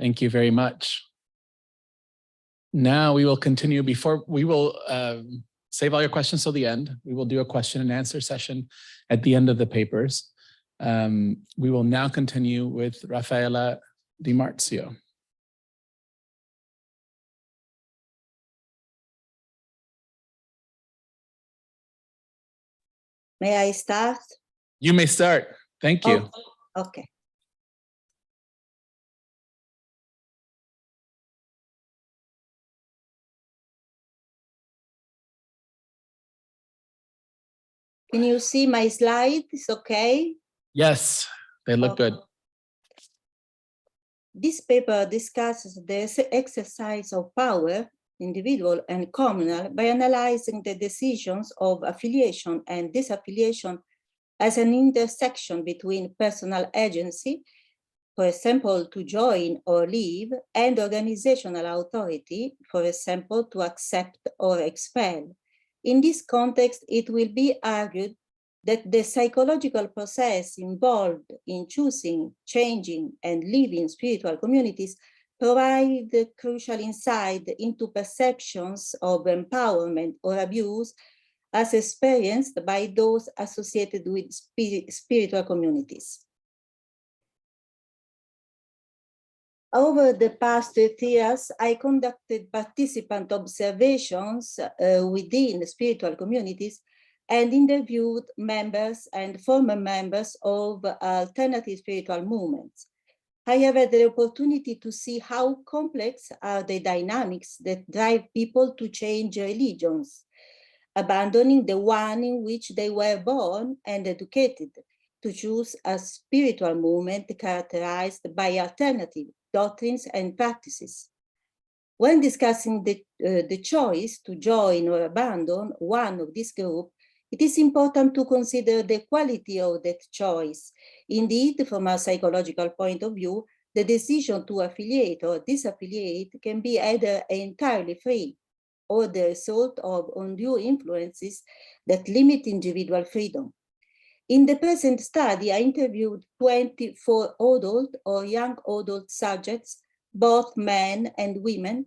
Thank you very much. Now we will continue. Before we will save all your questions till the end. We will do a question and answer session at the end of the papers. We will now continue with Rafaela Di Marzio. May I start? You may start. Thank you. Oh, okay. Can you see my slide? It's okay? Yes, they look good. This paper discusses the exercise of power, individual and communal, by analyzing the decisions of affiliation and disaffiliation as an intersection between personal agency, for example, to join or leave, and organizational authority, for example, to accept or expel. In this context, it will be argued that the psychological process involved in choosing, changing, and leaving spiritual communities provide crucial insight into perceptions of empowerment or abuse as experienced by those associated with spiritual communities. Over the past 8 years, I conducted participant observations within spiritual communities and interviewed members and former members of alternative spiritual movements. I have had the opportunity to see how complex are the dynamics that drive people to change religions, abandoning the one in which they were born and educated, to choose a spiritual movement characterized by alternative doctrines and practices. When discussing the choice to join or abandon one of this group, it is important to consider the quality of that choice. Indeed, from a psychological point of view, the decision to affiliate or disaffiliate can be either entirely free or the result of undue influences that limit individual freedom. In the present study, I interviewed 24 adult or young adult subjects, both men and women,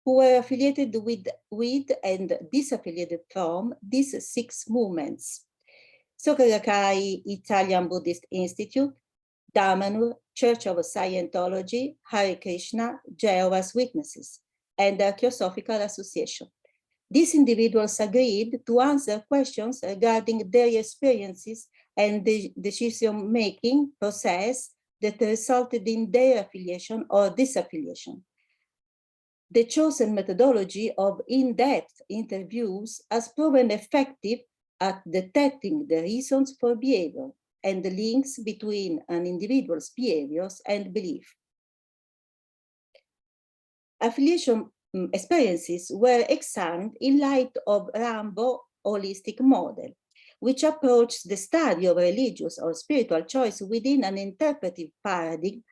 who were affiliated with and disaffiliated from these 6 movements: Soka Italian Buddhist Institute, Damanur, Church of Scientology, Hare Krishna, Jehovah's Witnesses, and the Theosophical Association. These individuals agreed to answer questions regarding their experiences and the decision-making process that resulted in their affiliation or disaffiliation. The chosen methodology of in-depth interviews has proven effective at detecting the reasons for behavior and the links between an individual's behaviors and belief. Affiliation experiences were examined in light of Rambo's holistic model, which approached the study of religious or spiritual choice within an interpretive paradigm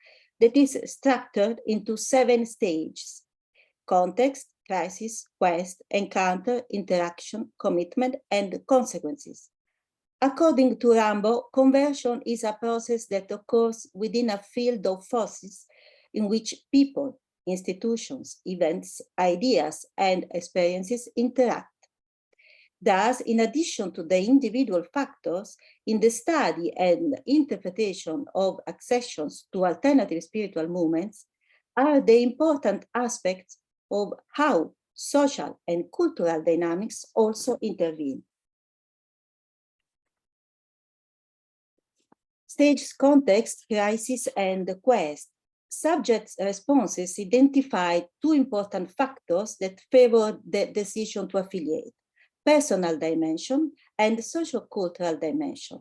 that is structured into 7 stages: context, crisis, quest, encounter, interaction, commitment, and consequences. According to Rambo, conversion is a process that occurs within a field of forces in which people, institutions, events, ideas, and experiences interact. Thus, in addition to the individual factors, in the study and interpretation of accessions to alternative spiritual movements are the important aspects of how social and cultural dynamics also intervene. Stage, context, crisis, and quest. Subjects' responses identified 2 important factors that favor the decision to affiliate: personal dimension and social-cultural dimension.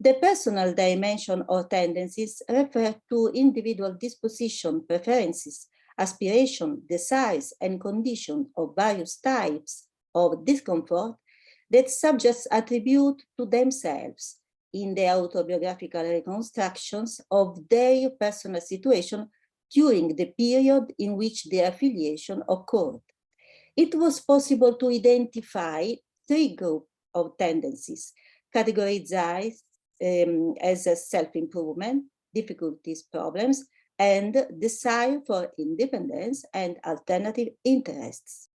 The personal dimension or tendencies refer to individual disposition, preferences, aspiration, desires, and conditions of various types of discomfort that subjects attribute to themselves in the autobiographical reconstructions of their personal situation during the period in which the affiliation occurred. It was possible to identify 3 groups of tendencies, categorized as self-improvement, difficulties, problems, and desire for independence and alternative interests.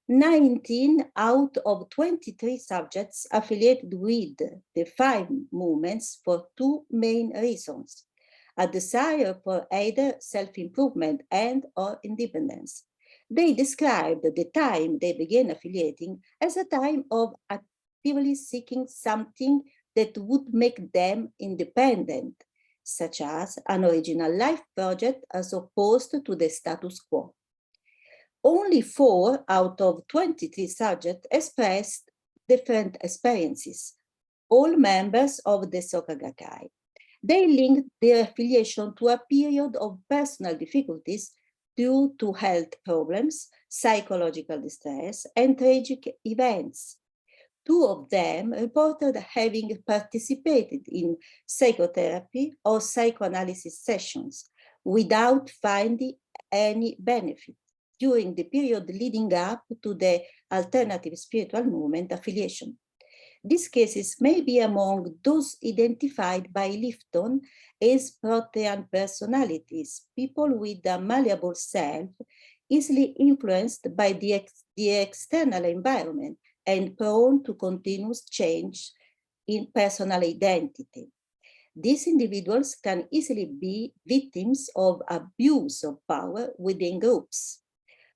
19 out of 23 subjects affiliated with the 5 movements for 2 main reasons: a desire for either self-improvement and or independence. They described the time they began affiliating as a time of actively seeking something that would make them independent, such as an original life project as opposed to the status quo. Only 4 out of 23 subjects expressed different experiences, all members of the Soka Gakkai. They linked their affiliation to a period of personal difficulties due to health problems, psychological distress, and tragic events. 2 of them reported having participated in psychotherapy or psychoanalysis sessions without finding any benefit during the period leading up to the alternative spiritual movement affiliation. These cases may be among those identified by Lifton as protean personalities, people with a malleable self, easily influenced by the external environment and prone to continuous change in personal identity. These individuals can easily be victims of abuse of power within groups.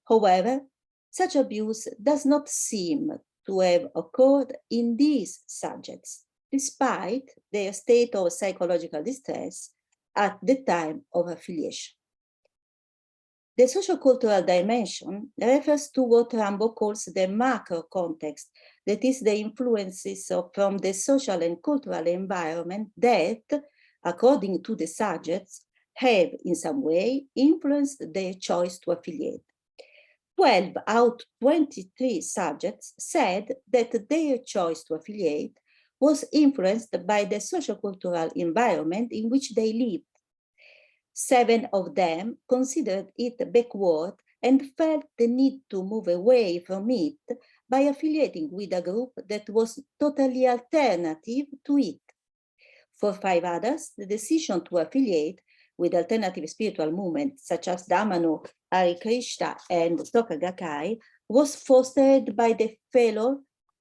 However, such abuse does not seem to have occurred in these subjects, despite their state of psychological distress at the time of affiliation. The sociocultural dimension refers to what Rambo calls the macro context, that is, the influences from the social and cultural environment that, according to the subjects, have in some way influenced their choice to affiliate. 12 out of 23 subjects said that their choice to affiliate was influenced by the sociocultural environment in which they lived. 7 of them considered it backward and felt the need to move away from it by affiliating with a group that was totally alternative to it. For 5 others, the decision to affiliate with alternative spiritual movements such as Dhamano, Hare Krishna, and Soka Gakkai was fostered by the failure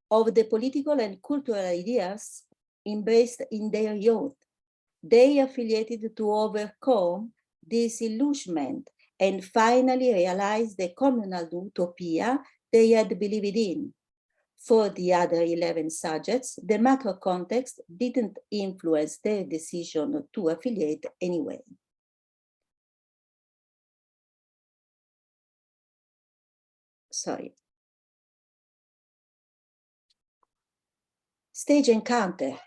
of the political and cultural ideas embraced in their youth. They affiliated to overcome disillusionment and finally realize the communal utopia they had believed in. For the other 11 subjects, the macro context didn't influence their decision to affiliate anyway. Sorry. Stage encounter.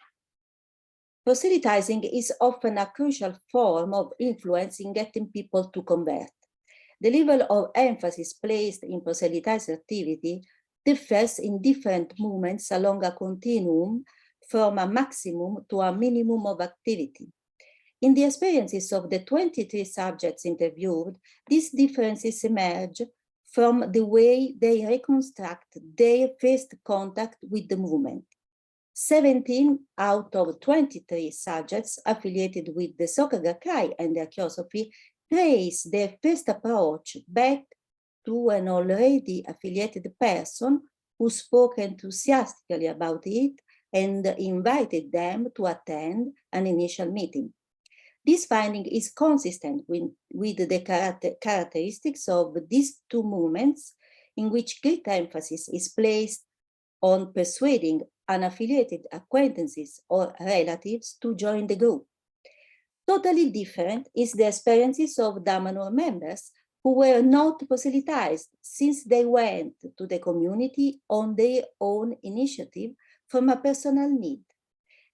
Proselytizing is often a crucial form of influence in getting people to convert. The level of emphasis placed in proselytizing activity differs in different movements along a continuum from a maximum to a minimum of activity. In the experiences of the 23 subjects interviewed, these differences emerge from the way they reconstruct their first contact with the movement. 17 out of 23 subjects affiliated with the Soka Gakkai and their Theosophy trace their first approach back to an already affiliated person who spoke enthusiastically about it and invited them to attend an initial meeting. This finding is consistent with the characteristics of these 2 movements, in which great emphasis is placed on persuading unaffiliated acquaintances or relatives to join the group. Totally different is the experiences of Dhamano members who were not proselytized, since they went to the community on their own initiative from a personal need,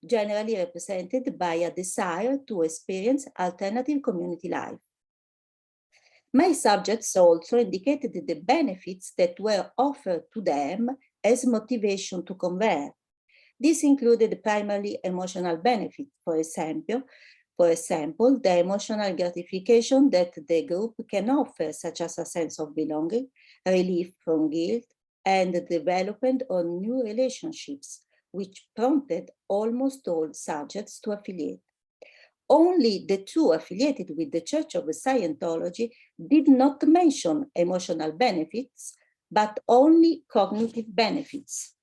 generally represented by a desire to experience alternative community life. My subjects also indicated the benefits that were offered to them as motivation to convert. This included primarily emotional benefits, for example, the emotional gratification that the group can offer, such as a sense of belonging, relief from guilt, and the development of new relationships, which prompted almost all subjects to affiliate. only the two affiliated with the Church of Scientology did not mention emotional benefits, but only cognitive benefits.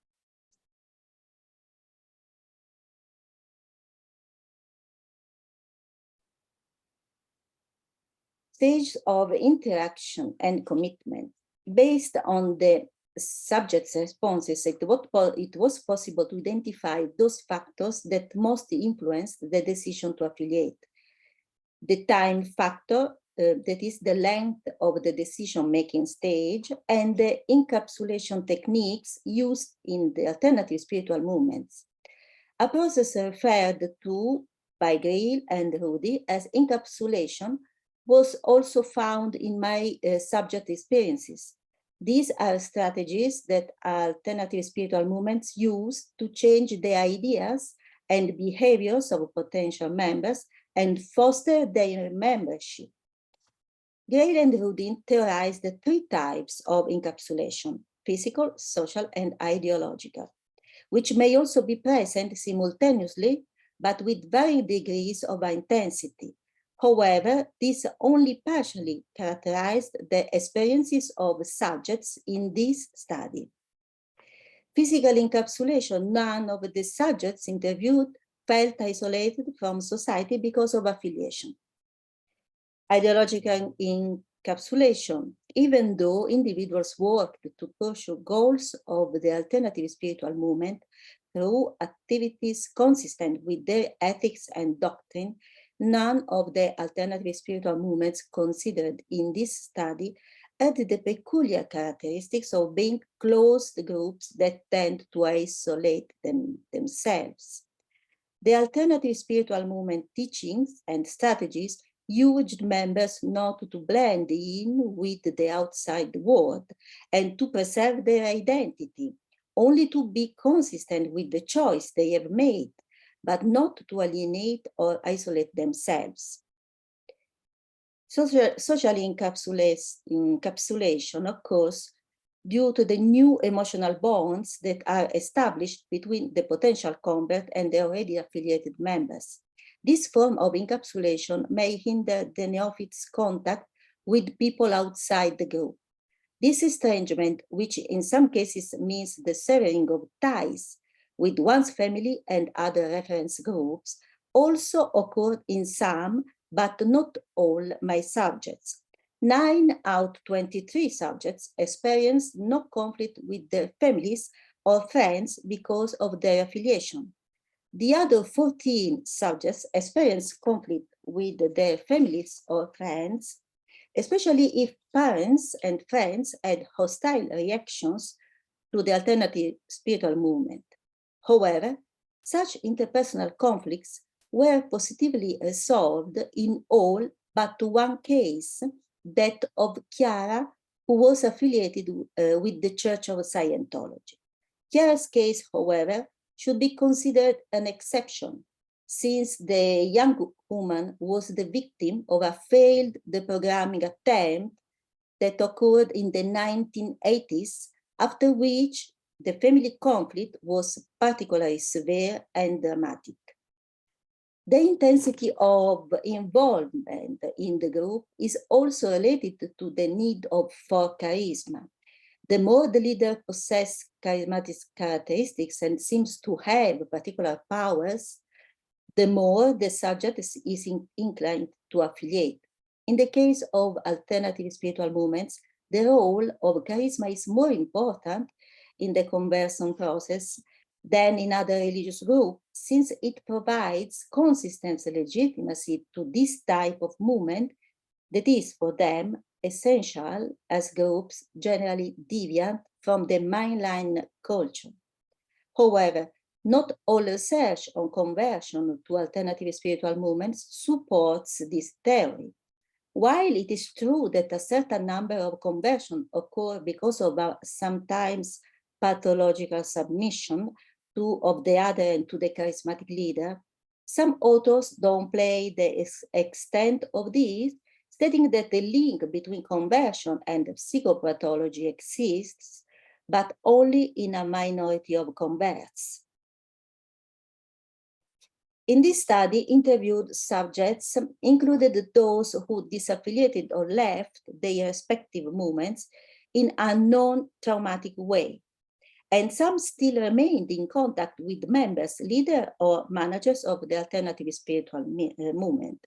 Stage of interaction and commitment. Based on the subject's responses, it was possible to identify those factors that most influenced the decision to affiliate. The time factor, that is the length of the decision-making stage, and the encapsulation techniques used in the alternative spiritual movements. A process referred to by Greil and Rudy as encapsulation was also found in my subject experiences. These are strategies that alternative spiritual movements use to change the ideas and behaviors of potential members and foster their membership. Greil and Rudin theorized the three types of encapsulation: physical, social, and ideological, which may also be present simultaneously, but with varying degrees of intensity. However, this only partially characterized the experiences of subjects in this study. Physical encapsulation: none of the subjects interviewed felt isolated from society because of affiliation. Ideological encapsulation: even though individuals worked to pursue goals of the alternative spiritual movement through activities consistent with their ethics and doctrine, none of the alternative spiritual movements considered in this study had the peculiar characteristics of being closed groups that tend to isolate themselves. The alternative spiritual movement teachings and strategies urged members not to blend in with the outside world and to preserve their identity, only to be consistent with the choice they have made, but not to alienate or isolate themselves. Social encapsulation occurs due to the new emotional bonds that are established between the potential convert and the already affiliated members. This form of encapsulation may hinder the neophyte's contact with people outside the group. This estrangement, which in some cases means the severing of ties with one's family and other reference groups, also occurred in some, but not all, my subjects. 9 out of 23 subjects experienced no conflict with their families or friends because of their affiliation. The other 14 subjects experienced conflict with their families or friends, especially if parents and friends had hostile reactions to the alternative spiritual movement. However, such interpersonal conflicts were positively resolved in all but one case, that of Chiara, who was affiliated with the Church of Scientology. Chiara's case, however, should be considered an exception, since the young woman was the victim of a failed deprogramming attempt that occurred in the 1980s, after which the family conflict was particularly severe and dramatic. The intensity of involvement in the group is also related to the need for charisma. The more the leader possesses charismatic characteristics and seems to have particular powers, the more the subject is inclined to affiliate. In the case of alternative spiritual movements, the role of charisma is more important in the conversion process than in other religious groups, since it provides consistent legitimacy to this type of movement that is for them essential as groups generally deviant from the mainline culture. However, not all research on conversion to alternative spiritual movements supports this theory. While it is true that a certain number of conversions occur because of sometimes pathological submission of the other and to the charismatic leader, some authors downplay the extent of this, stating that the link between conversion and psychopathology exists, but only in a minority of converts. In this study, interviewed subjects included those who disaffiliated or left their respective movements in a non-traumatic way, and some still remained in contact with members, leaders, or managers of the alternative spiritual movement.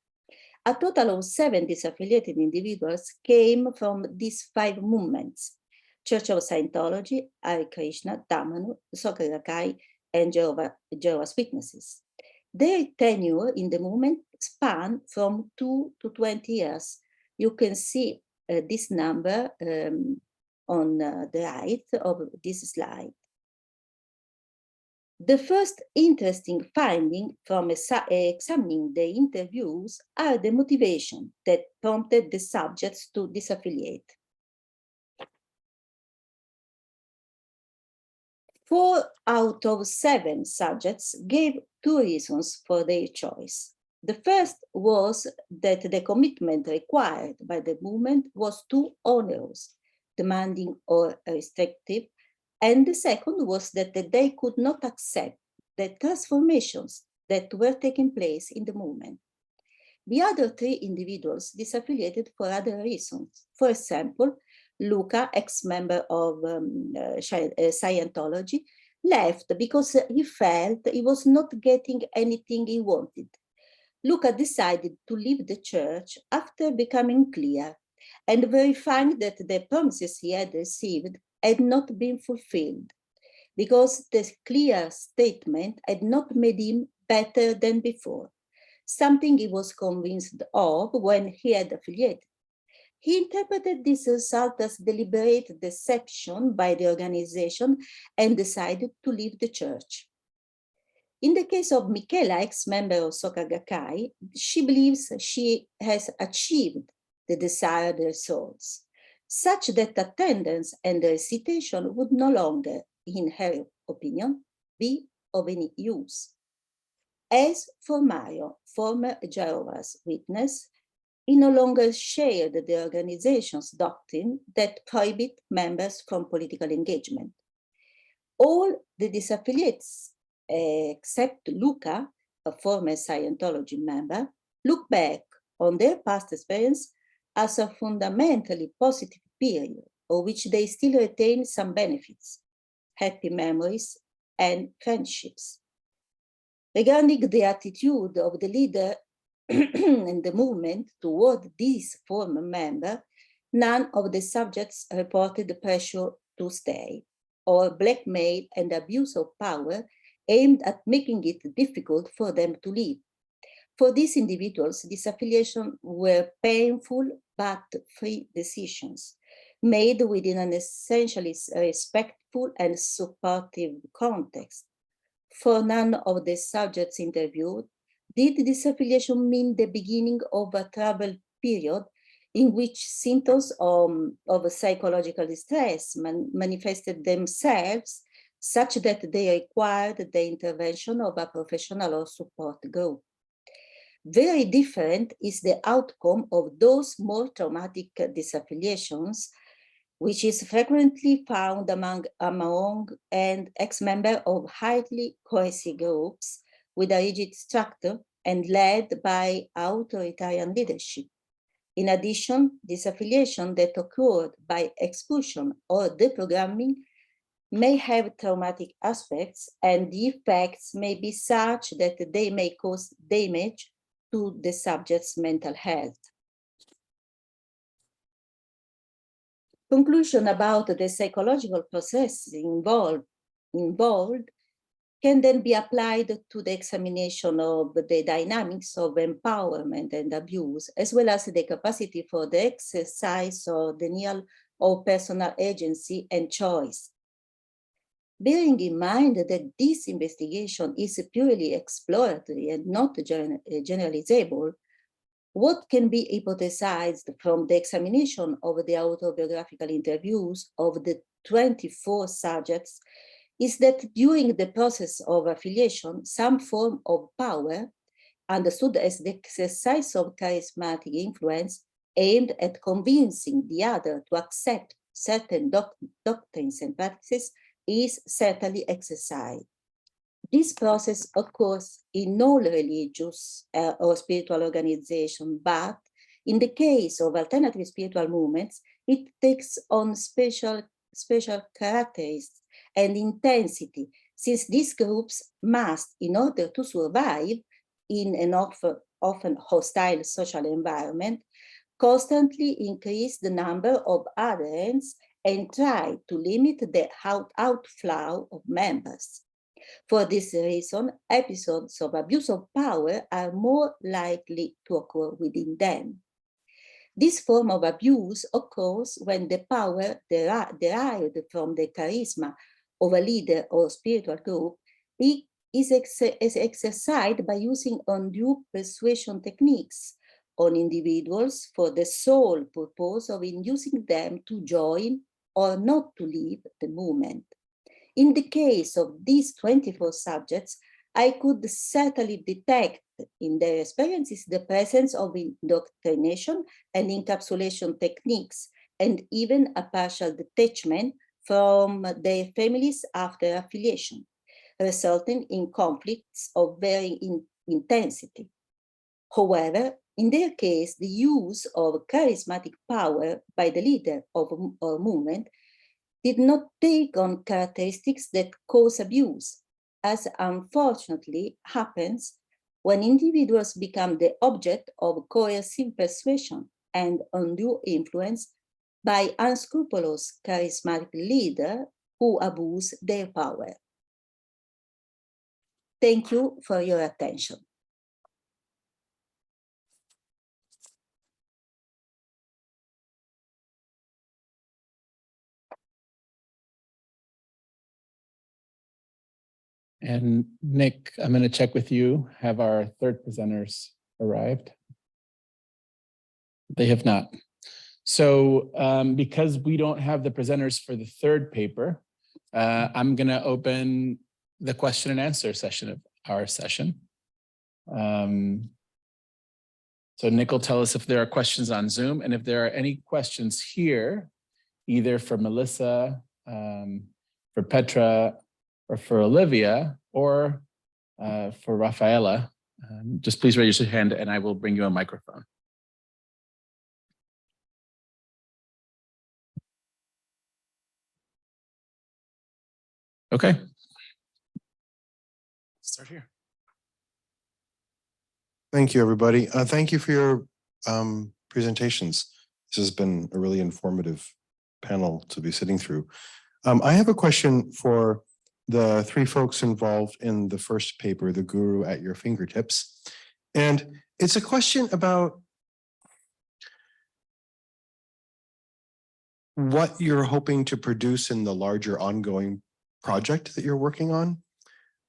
A total of 7 disaffiliated individuals came from these 5 movements: Church of Scientology, Hare Krishna, Dhamma, Soka Gakkai, and Jehovah's Witnesses. Their tenure in the movement spanned from 2 to 20 years. You can see this number on the right of this slide. The first interesting finding from examining the interviews are the motivation that prompted the subjects to disaffiliate. 4 out of 7 subjects gave 2 reasons for their choice. The first was that the commitment required by the movement was too onerous, demanding, or restrictive, and the second was that they could not accept the transformations that were taking place in the movement. The other 3 individuals disaffiliated for other reasons. For example, Luca, ex-member of Scientology, left because he felt he was not getting anything he wanted. Luca decided to leave the church after becoming clear and verifying that the promises he had received had not been fulfilled, because the clear statement had not made him better than before, something he was convinced of when he had affiliated. He interpreted this result as deliberate deception by the organization and decided to leave the church. In the case of Michela, ex-member of Soka Gakkai, she believes she has achieved the desired results, such that attendance and recitation would no longer, in her opinion, be of any use. As for Mario, former Jehovah's Witness, he no longer shared the organization's doctrine that prohibit members from political engagement. All the disaffiliates, except Luca, a former Scientology member, look back on their past experience as a fundamentally positive period, of which they still retain some benefits, happy memories, and friendships. Regarding the attitude of the leader and the movement toward this former member, none of the subjects reported pressure to stay or blackmail and abuse of power aimed at making it difficult for them to leave. For these individuals, disaffiliation were painful but free decisions made within an essentially respectful and supportive context. For none of the subjects interviewed did disaffiliation mean the beginning of a troubled period in which symptoms of psychological distress manifested themselves, such that they required the intervention of a professional or support group. Very different is the outcome of those more traumatic disaffiliations, which is frequently found among and ex-members of highly cohesive groups with a rigid structure and led by authoritarian leadership. In addition, disaffiliation that occurred by expulsion or deprogramming may have traumatic aspects, and the effects may be such that they may cause damage to the subject's mental health. Conclusion about the psychological processes involved can then be applied to the examination of the dynamics of empowerment and abuse, as well as the capacity for the exercise or denial of personal agency and choice. Bearing in mind that this investigation is purely exploratory and not generalizable, what can be hypothesized from the examination of the autobiographical interviews of the 24 subjects is that during the process of affiliation, some form of power, understood as the exercise of charismatic influence aimed at convincing the other to accept certain doctrines and practices, is certainly exercised. This process occurs in all religious or spiritual organizations, but in the case of alternative spiritual movements, it takes on special characteristics and intensity, since these groups must, in order to survive in an often hostile social environment, constantly increase the number of adherents and try to limit the outflow of members. For this reason, episodes of abuse of power are more likely to occur within them. This form of abuse occurs when the power derived from the charisma of a leader or spiritual group is exercised by using undue persuasion techniques on individuals for the sole purpose of inducing them to join or not to leave the movement. In the case of these 24 subjects, I could certainly detect in their experiences the presence of indoctrination and encapsulation techniques, and even a partial detachment from their families after affiliation, resulting in conflicts of varying intensity. However, in their case, the use of charismatic power by the leader of a movement did not take on characteristics that cause abuse, as unfortunately happens when individuals become the object of coercive persuasion and undue influence by unscrupulous charismatic leaders who abuse their power. Thank you for your attention. And Nick, I'm going to check with you. Have our third presenters arrived? They have not. So because we don't have the presenters for the third paper, I'm going to open the question and answer session of our session. So Nick will tell us if there are questions on Zoom, and if there are any questions here, either for Melissa, for Petra, or for Olivia, or for Rafaela, just please raise your hand and I will bring you a microphone. Okay. Start here. Thank you, everybody. Thank you for your presentations. This has been a really informative panel to be sitting through. I have a question for the three folks involved in the first paper, The Guru at Your Fingertips. And it's a question about what you're hoping to produce in the larger ongoing project that you're working on.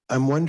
I'm wondering